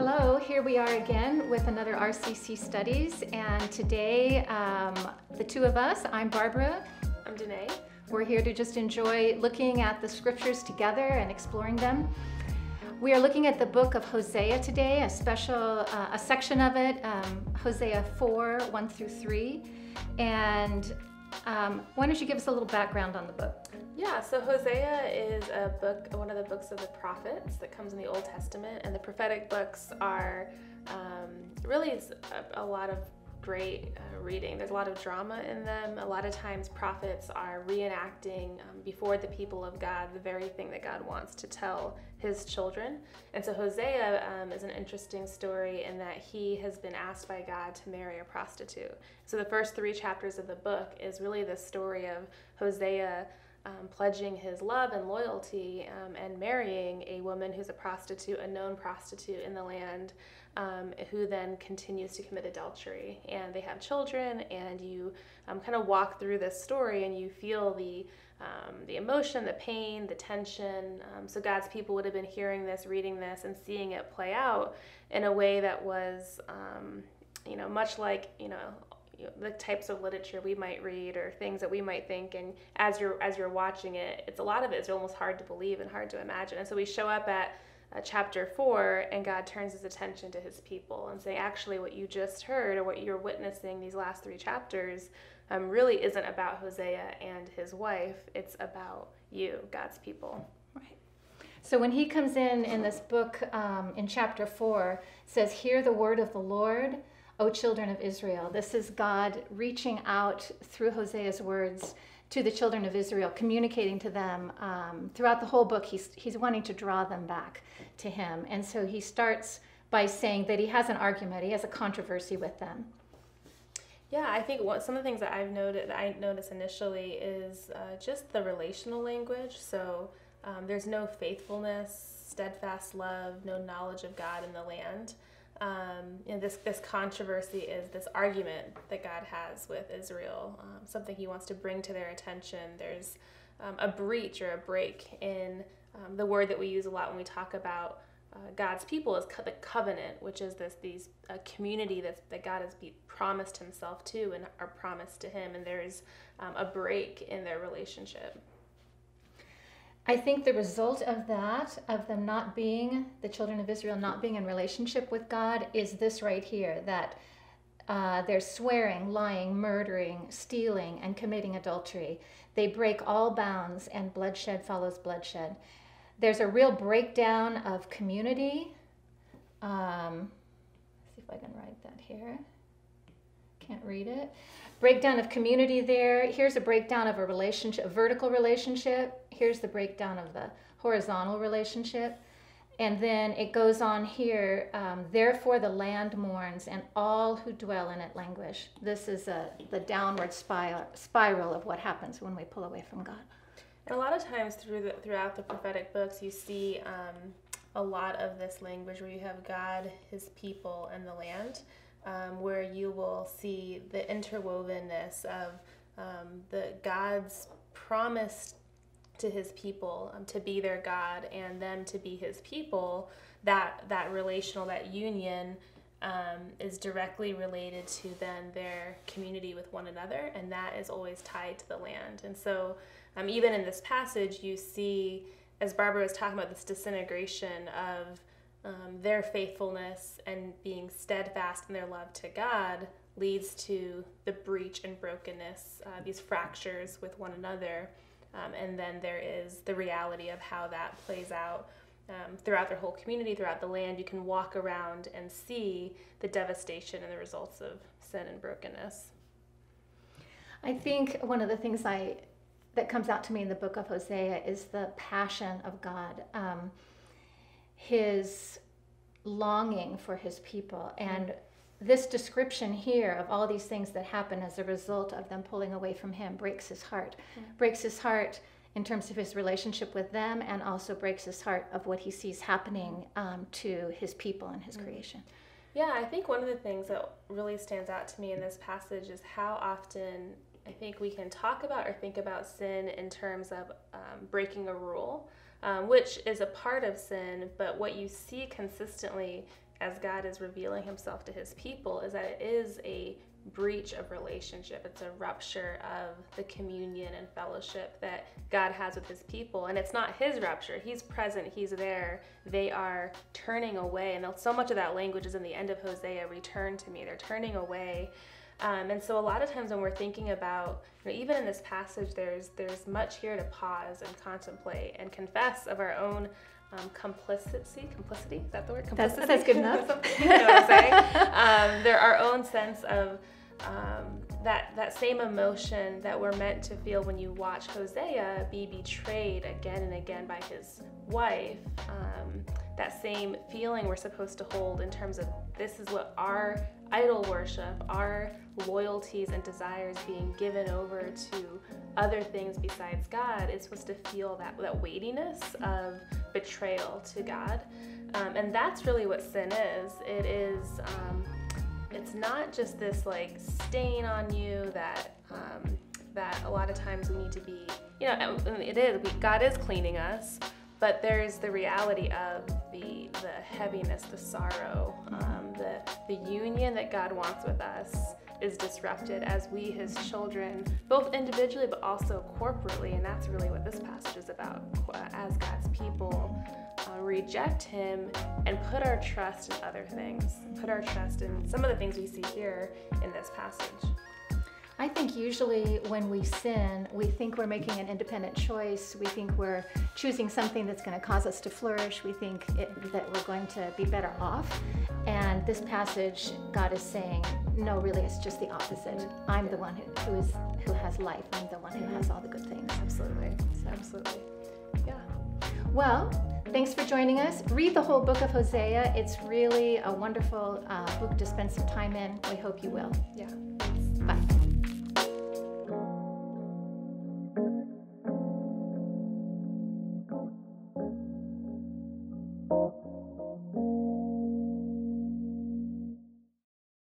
Hello, here we are again with another RCC Studies, and today the two of us, I'm Barbara. I'm Dennae. We're here to just enjoy looking at the scriptures together and exploring them. We are looking at the book of Hosea today, a section of it, Hosea 4, 1 through 3. And why don't you give us a little background on the book? Yeah, so Hosea is a book, one of the books of the prophets that comes in the Old Testament, and the prophetic books are really a lot of great reading. There's a lot of drama in them. A lot of times prophets are reenacting before the people of God the very thing that God wants to tell his children. And so Hosea is an interesting story in that he has been asked by God to marry a prostitute. So the first 3 chapters of the book is really the story of Hosea pledging his love and loyalty and marrying a woman who's a prostitute, a known prostitute in the land, who then continues to commit adultery. And they have children, and you kind of walk through this story and you feel the emotion, the pain, the tension. So God's people would have been hearing this, reading this, and seeing it play out in a way that was, much like, the types of literature we might read or things that we might think, and as you're watching it, it's a lot of it is almost hard to believe and hard to imagine. And so we show up at chapter 4, and God turns his attention to his people and saying, actually, what you just heard or what you're witnessing these last 3 chapters really isn't about Hosea and his wife. It's about you, God's people. Right. So when he comes in this book, in chapter 4, it says, "Hear the word of the Lord, O children of Israel." This is God reaching out through Hosea's words to the children of Israel, communicating to them. Throughout the whole book, he's wanting to draw them back to him. And so he starts by saying that he has an argument, he has a controversy with them. Yeah, I think some of the things that I noticed initially is just the relational language. So there's no faithfulness, steadfast love, no knowledge of God in the land. This controversy is this argument that God has with Israel, something he wants to bring to their attention. There's a breach or a break in the word that we use a lot when we talk about God's people is the covenant, which is these community that God has promised himself to and are promised to him, and there's a break in their relationship. I think the result of that, of them not being, the children of Israel not being in relationship with God, is this right here, that they're swearing, lying, murdering, stealing, and committing adultery. They break all bounds, and bloodshed follows bloodshed. There's a real breakdown of community. Let's see if I can write that here. Can't read it. Breakdown of community there. Here's a breakdown of a relationship, a vertical relationship. Here's the breakdown of the horizontal relationship. And then it goes on here, therefore the land mourns and all who dwell in it languish. This is the downward spiral of what happens when we pull away from God. And a lot of times throughout the prophetic books, you see a lot of this language where you have God, his people, and the land. Where you will see the interwovenness of the God's promise to his people to be their God and them to be his people. That relational, that union is directly related to then their community with one another, and that is always tied to the land. And so even in this passage, you see, as Barbara was talking about, this disintegration of their faithfulness and being steadfast in their love to God leads to the breach and brokenness, these fractures with one another. And then there is the reality of how that plays out throughout their whole community, throughout the land. You can walk around and see the devastation and the results of sin and brokenness. I think one of the things that comes out to me in the book of Hosea is the passion of God. His longing for his people, and this description here of all these things that happen as a result of them pulling away from him breaks his heart. Breaks his heart in terms of his relationship with them, and also breaks his heart of what he sees happening to his people and his creation. Yeah, I think one of the things that really stands out to me in this passage is how often I think we can talk about or think about sin in terms of breaking a rule. which is a part of sin. But what you see consistently as God is revealing himself to his people is that it is a breach of relationship. It's a rupture of the communion and fellowship that God has with his people. And it's not his rupture. He's present. He's there. They are turning away. And so much of that language is in the end of Hosea, return to me. They're turning away. And so a lot of times when we're thinking about, even in this passage, there's much here to pause and contemplate and confess of our own complicity, is that the word? Complicity? That's good enough. You know what I'm saying? Our own sense of that same emotion that we're meant to feel when you watch Hosea be betrayed again and again by his wife. That same feeling we're supposed to hold in terms of this is what our idol worship, our loyalties and desires being given over to other things besides God is supposed to feel that weightiness of betrayal to God. And that's really what sin is. It is, it's not just this like stain on you that a lot of times we need to be, it is, God is cleaning us, but there's the reality of the heaviness, the sorrow, the union that God wants with us is disrupted as we, his children, both individually but also corporately, and that's really what this passage is about. As God's people, reject him and put our trust in other things, put our trust in some of the things we see here in this passage. I think usually when we sin, we think we're making an independent choice. We think we're choosing something that's going to cause us to flourish. We think that we're going to be better off. And this passage, God is saying, no, really, it's just the opposite. I'm the one who has life. I'm the one who has all the good things. Absolutely. Absolutely. Yeah. Well, thanks for joining us. Read the whole book of Hosea. It's really a wonderful book to spend some time in. We hope you will. Yeah. Bye.